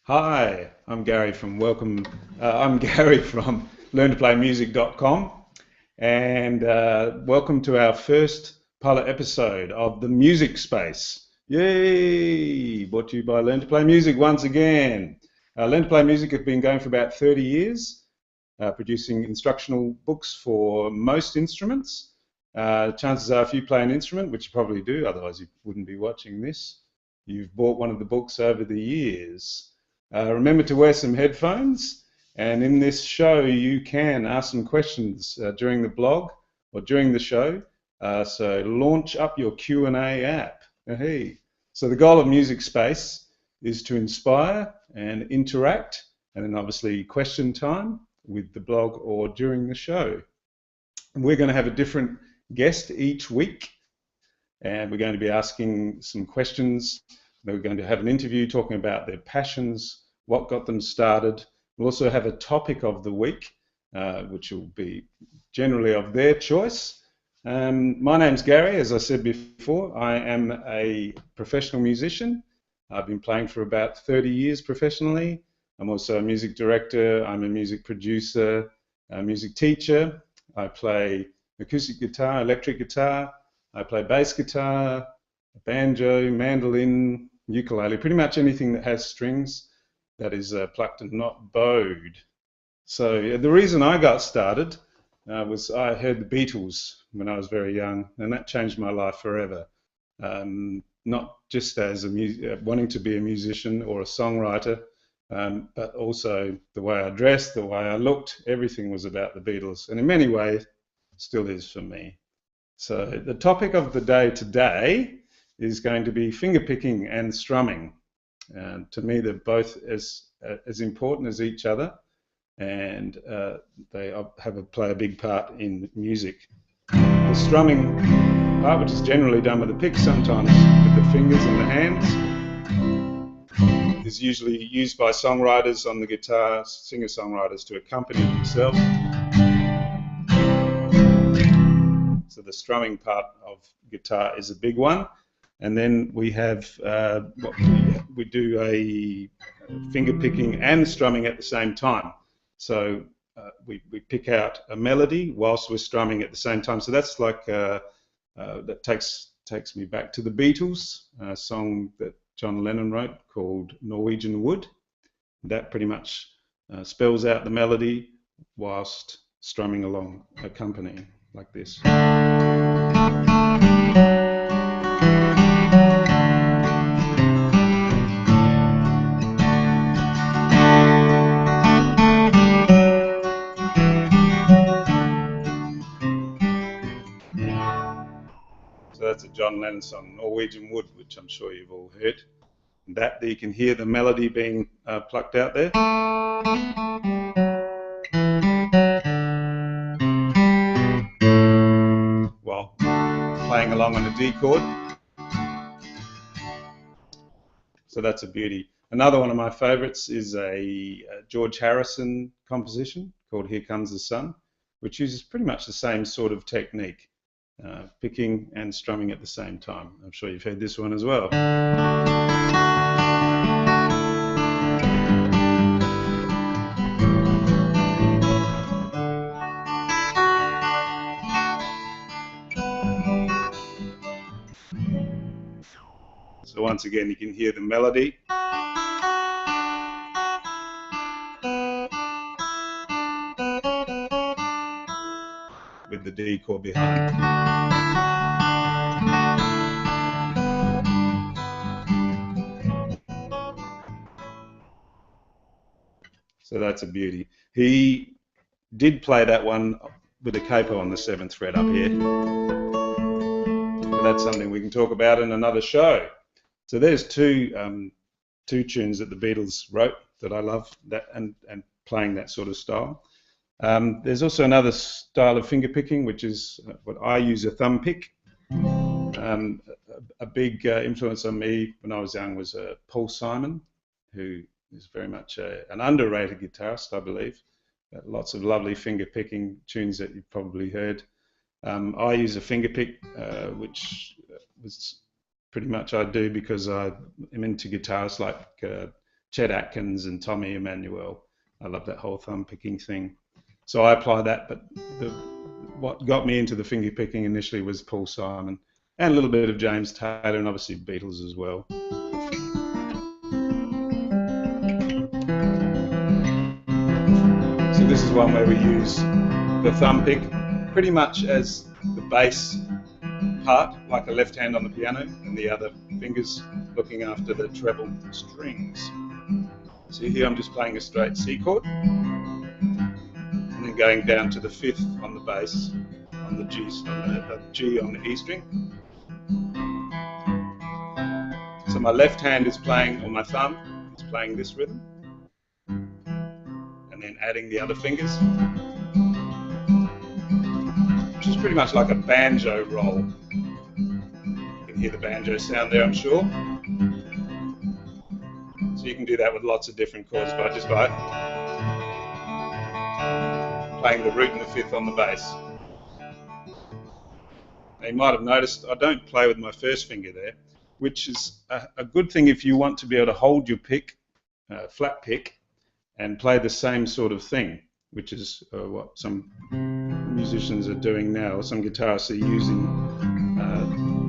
Hi, I'm Gary from I'm Gary from learntoplaymusic.com, and welcome to our first pilot episode of the Music Space. Yay! Brought to you by Learn to Play Music once again. Learn to Play Music has been going for about 30 years, producing instructional books for most instruments. Chances are, if you play an instrument, which you probably do, otherwise you wouldn't be watching this, you've bought one of the books over the years. Remember to wear some headphones, and in this show you can ask some questions during the blog or during the show. So launch up your Q&A app. Hey. So the goal of Music Space is to inspire and interact, and then obviously question time with the blog or during the show. And we're going to have a different guest each week, and we're going to be asking some questions. We're going to have an interview talking about their passions, what got them started. We'll also have a topic of the week, which will be generally of their choice. My name's Gary, as I said before. I am a professional musician. I've been playing for about 30 years professionally. I'm also a music director. I'm a music producer, a music teacher. I play acoustic guitar, electric guitar. I play bass guitar, banjo, mandolin, ukulele, pretty much anything that has strings that is plucked and not bowed. So the reason I got started was I heard the Beatles when I was very young, and that changed my life forever. Not just as wanting to be a musician or a songwriter, but also the way I dressed, the way I looked, everything was about the Beatles, and in many ways still is for me. So the topic of the day today is going to be fingerpicking and strumming. To me, they're both as important as each other, and they play a big part in music. The strumming part, which is generally done with a pick, sometimes with the fingers and the hands, is usually used by songwriters on the guitar, singer-songwriters, to accompany themselves. So the strumming part of guitar is a big one. And then we have we do a finger picking and strumming at the same time. So we pick out a melody whilst we're strumming at the same time. So that's like that takes me back to the Beatles, a song that John Lennon wrote called Norwegian Wood. That pretty much spells out the melody whilst strumming along, accompanying like this. So that's a John Lennon song, Norwegian Wood, which I'm sure you've all heard. And that you can hear the melody being plucked out there. While playing along on a D chord. So that's a beauty. Another one of my favorites is a George Harrison composition called Here Comes the Sun, which uses pretty much the same sort of technique, picking and strumming at the same time. I'm sure you've heard this one as well. So once again, you can hear the melody. With the D chord behind. So that's a beauty. He did play that one with a capo on the 7th fret up here. But that's something we can talk about in another show. So there's two tunes that the Beatles wrote that I love, that and playing that sort of style. There's also another style of fingerpicking, which is what I use, a thumb pick. A big influence on me when I was young was Paul Simon, who is very much an underrated guitarist, I believe. Lots of lovely fingerpicking tunes that you've probably heard. I use a fingerpick, which was pretty much I do because I am into guitarists like Chet Atkins and Tommy Emmanuel. I love that whole thumb picking thing. So I apply that, but what got me into the finger picking initially was Paul Simon and a little bit of James Taylor and obviously Beatles as well. So this is one where we use the thumb pick pretty much as the bass part, like a left hand on the piano, and the other fingers looking after the treble strings. So here I'm just playing a straight C chord, and then going down to the fifth on the bass, on the G on the E string. So my left hand is playing, or my thumb is playing this rhythm, and then adding the other fingers, which is pretty much like a banjo roll. You can hear the banjo sound there, I'm sure. So you can do that with lots of different chords, but just by playing the root and the fifth on the bass. Now you might have noticed I don't play with my first finger there, which is a good thing if you want to be able to hold your pick, flat pick, and play the same sort of thing, which is what some musicians are doing now. Some guitarists are using,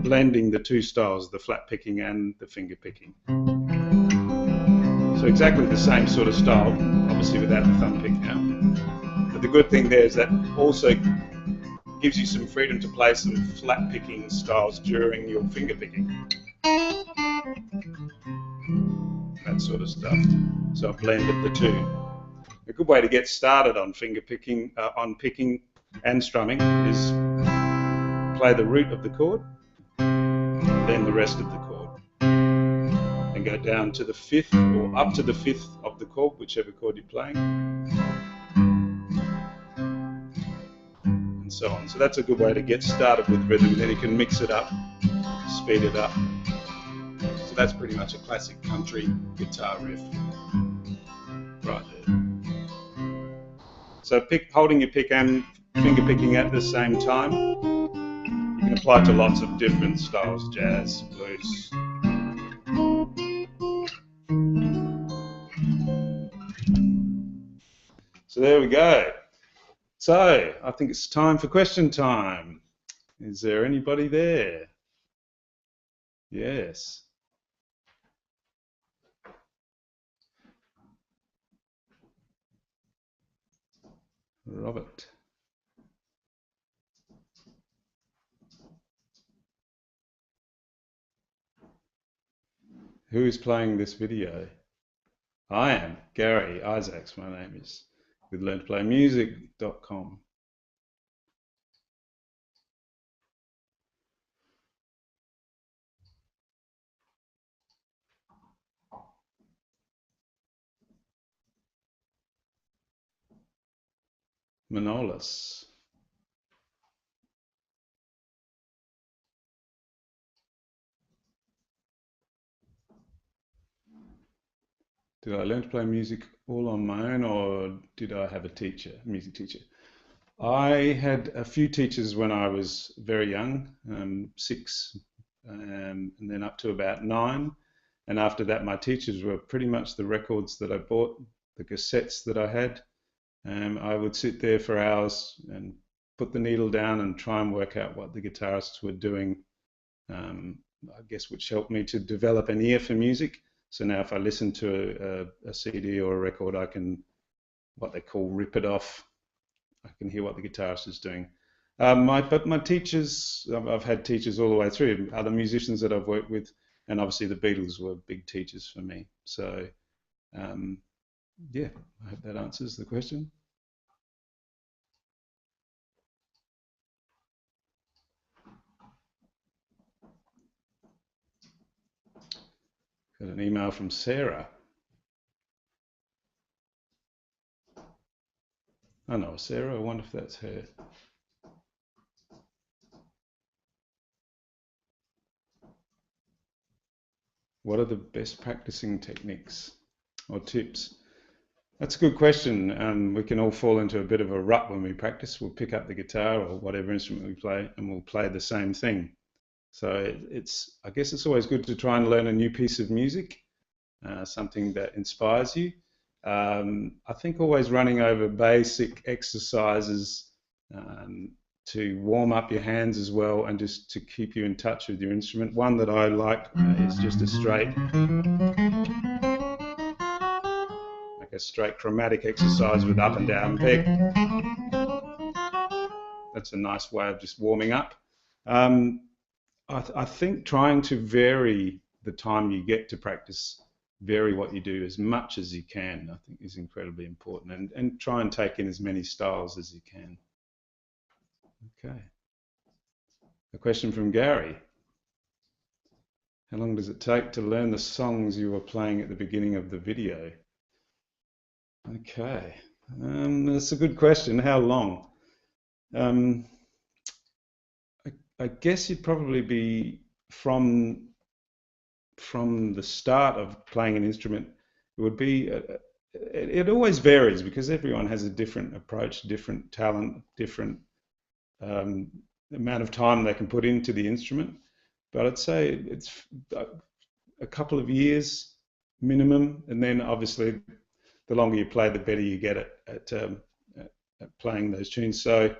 blending the two styles, the flat picking and the finger picking. So exactly the same sort of style, obviously without the thumb pick now. But the good thing there is that also gives you some freedom to play some flat picking styles during your finger picking. That sort of stuff. So I've blended the two. A good way to get started on finger picking, on picking and strumming, is play the root of the chord, then the rest of the chord, and go down to the fifth or up to the fifth of the chord, whichever chord you're playing, and so on. So that's a good way to get started with rhythm, and then you can mix it up, speed it up. So that's pretty much a classic country guitar riff right there. So holding your pick and finger picking at the same time, you can apply to lots of different styles, jazz, blues. So there we go. So I think it's time for question time. Is there anybody there? Yes. Robert. Who is playing this video? I am. Gary Isaacs, my name is, with learntoplaymusic.com. Manolis. Did I learn to play music all on my own, or did I have a teacher, music teacher? I had a few teachers when I was very young, 6, and then up to about 9. And after that, my teachers were pretty much the records that I bought, the cassettes that I had. I would sit there for hours and put the needle down and try and work out what the guitarists were doing, I guess, which helped me to develop an ear for music. So now if I listen to a CD or a record, I can, what they call, rip it off. I can hear what the guitarist is doing. But my teachers, I've had teachers all the way through, other musicians that I've worked with, and obviously the Beatles were big teachers for me. So yeah, I hope that answers the question. Got an email from Sarah. I know Sarah, I wonder if that's her. What are the best practicing techniques or tips? That's a good question. We can all fall into a bit of a rut when we practice. We'll pick up the guitar or whatever instrument we play and we'll play the same thing. So I guess it's always good to try and learn a new piece of music something that inspires you. I think always running over basic exercises to warm up your hands as well, and just to keep you in touch with your instrument. One that I like is just a straight chromatic exercise with up and down peg. That's a nice way of just warming up. I think trying to vary the time you get to practice, vary what you do as much as you can, I think is incredibly important, and try and take in as many styles as you can. Okay. A question from Gary. How long does it take to learn the songs you were playing at the beginning of the video? Okay. That's a good question. How long? I guess you'd probably be from the start of playing an instrument. It would be, it always varies because everyone has a different approach, different talent, different amount of time they can put into the instrument. But I'd say it's a couple of years minimum, and then obviously the longer you play, the better you get at playing those tunes. So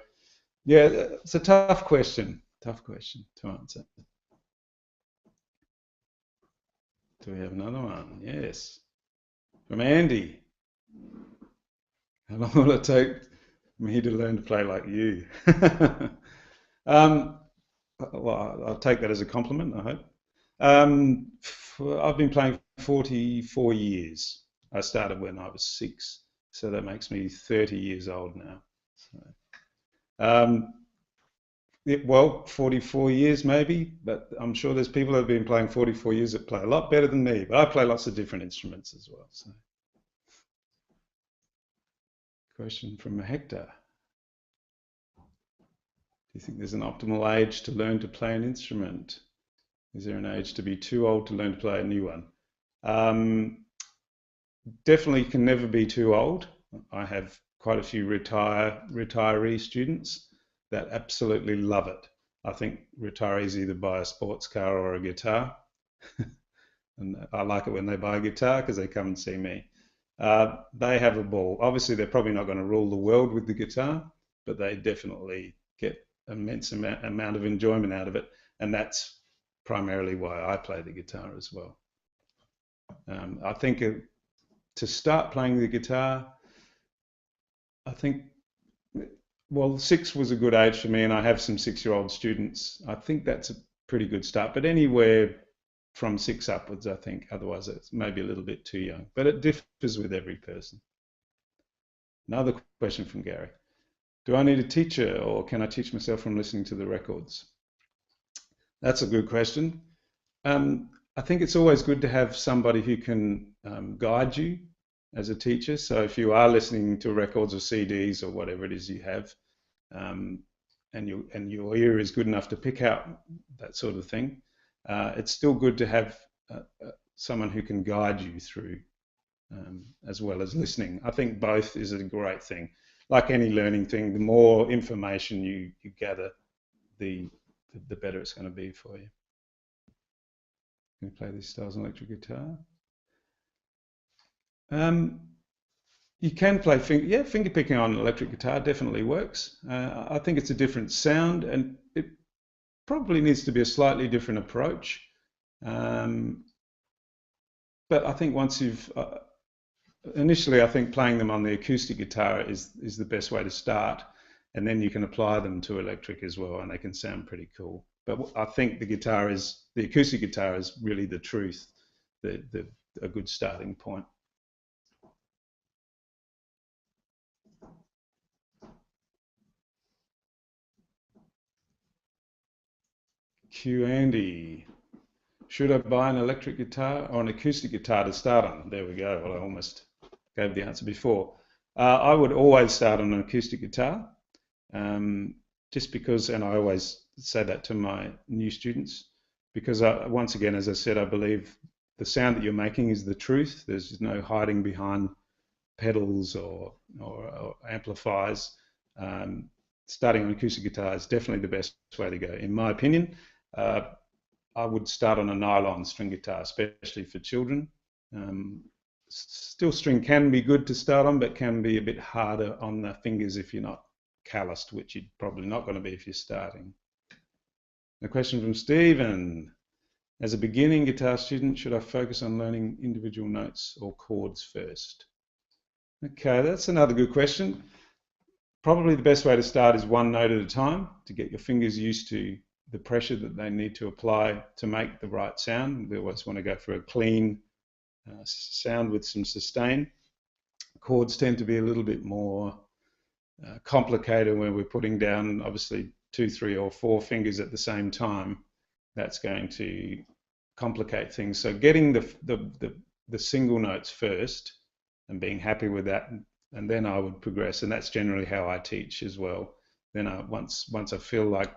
yeah, it's a tough question to answer. Do we have another one? Yes, from Andy. How long will it take me to learn to play like you? Well, I'll take that as a compliment, I hope. I've been playing 44 years. I started when I was 6, so that makes me 30 years old now. So, well, 44 years maybe, but I'm sure there's people that have been playing 44 years that play a lot better than me, but I play lots of different instruments as well. So. Question from Hector. Do you think there's an optimal age to learn to play an instrument? Is there an age to be too old to learn to play a new one? Definitely can never be too old. I have quite a few retiree students that absolutely love it. I think retirees either buy a sports car or a guitar. And I like it when they buy a guitar because they come and see me. They have a ball. Obviously, they're probably not going to rule the world with the guitar, but they definitely get immense amount of enjoyment out of it. And that's primarily why I play the guitar as well. I think to start playing the guitar, I think, well, 6 was a good age for me, and I have some 6-year-old students. I think that's a pretty good start, but anywhere from 6 upwards, I think. Otherwise, it's maybe a little bit too young, but it differs with every person. Another question from Gary. Do I need a teacher, or can I teach myself from listening to the records? That's a good question. I think it's always good to have somebody who can guide you as a teacher. So if you are listening to records or CDs or whatever it is you have, and your ear is good enough to pick out that sort of thing, it's still good to have someone who can guide you through, as well as listening. I think both is a great thing. Like any learning thing, the more information you gather, the better it's going to be for you. Can you play these styles on electric guitar? You can play fingerpicking on electric guitar definitely works. I think it's a different sound, and it probably needs to be a slightly different approach. But I think once you've initially, I think playing them on the acoustic guitar is the best way to start, and then you can apply them to electric as well, and they can sound pretty cool. But I think the acoustic guitar is really the truth, a good starting point. Q Andy, should I buy an electric guitar or an acoustic guitar to start on? There we go. Well, I almost gave the answer before. I would always start on an acoustic guitar, just because, and I always say that to my new students, because once again, as I said, I believe the sound that you're making is the truth. There's no hiding behind pedals or amplifiers. Starting on acoustic guitar is definitely the best way to go, in my opinion. I would start on a nylon string guitar, especially for children. Steel string can be good to start on, but can be a bit harder on the fingers if you're not calloused, which you're probably not going to be if you're starting. A question from Stephen. As a beginning guitar student, should I focus on learning individual notes or chords first? Okay, that's another good question. Probably the best way to start is one note at a time to get your fingers used to the pressure that they need to apply to make the right sound. We always want to go for a clean sound with some sustain. Chords tend to be a little bit more complicated when we're putting down obviously 2, 3 or 4 fingers at the same time. That's going to complicate things. So getting the single notes first and being happy with that, and then I would progress, and that's generally how I teach as well. Then once I feel like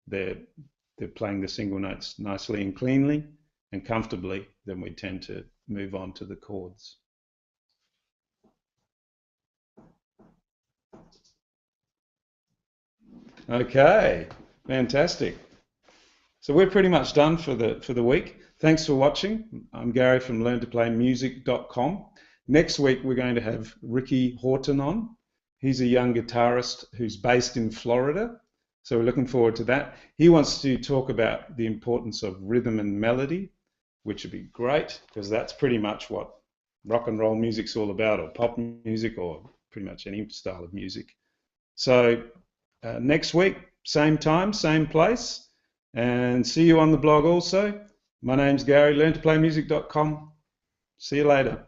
they're playing the single notes nicely and cleanly and comfortably, then we tend to move on to the chords. Okay, fantastic. So we're pretty much done for the week. Thanks for watching. I'm Gary from learntoplaymusic.com. Next week we're going to have Ricky Horton on. He's a young guitarist who's based in Florida. So we're looking forward to that. He wants to talk about the importance of rhythm and melody, which would be great because that's pretty much what rock and roll music's all about, or pop music, or pretty much any style of music. So next week, same time, same place, and see you on the blog also. My name's Gary, learntoplaymusic.com. See you later.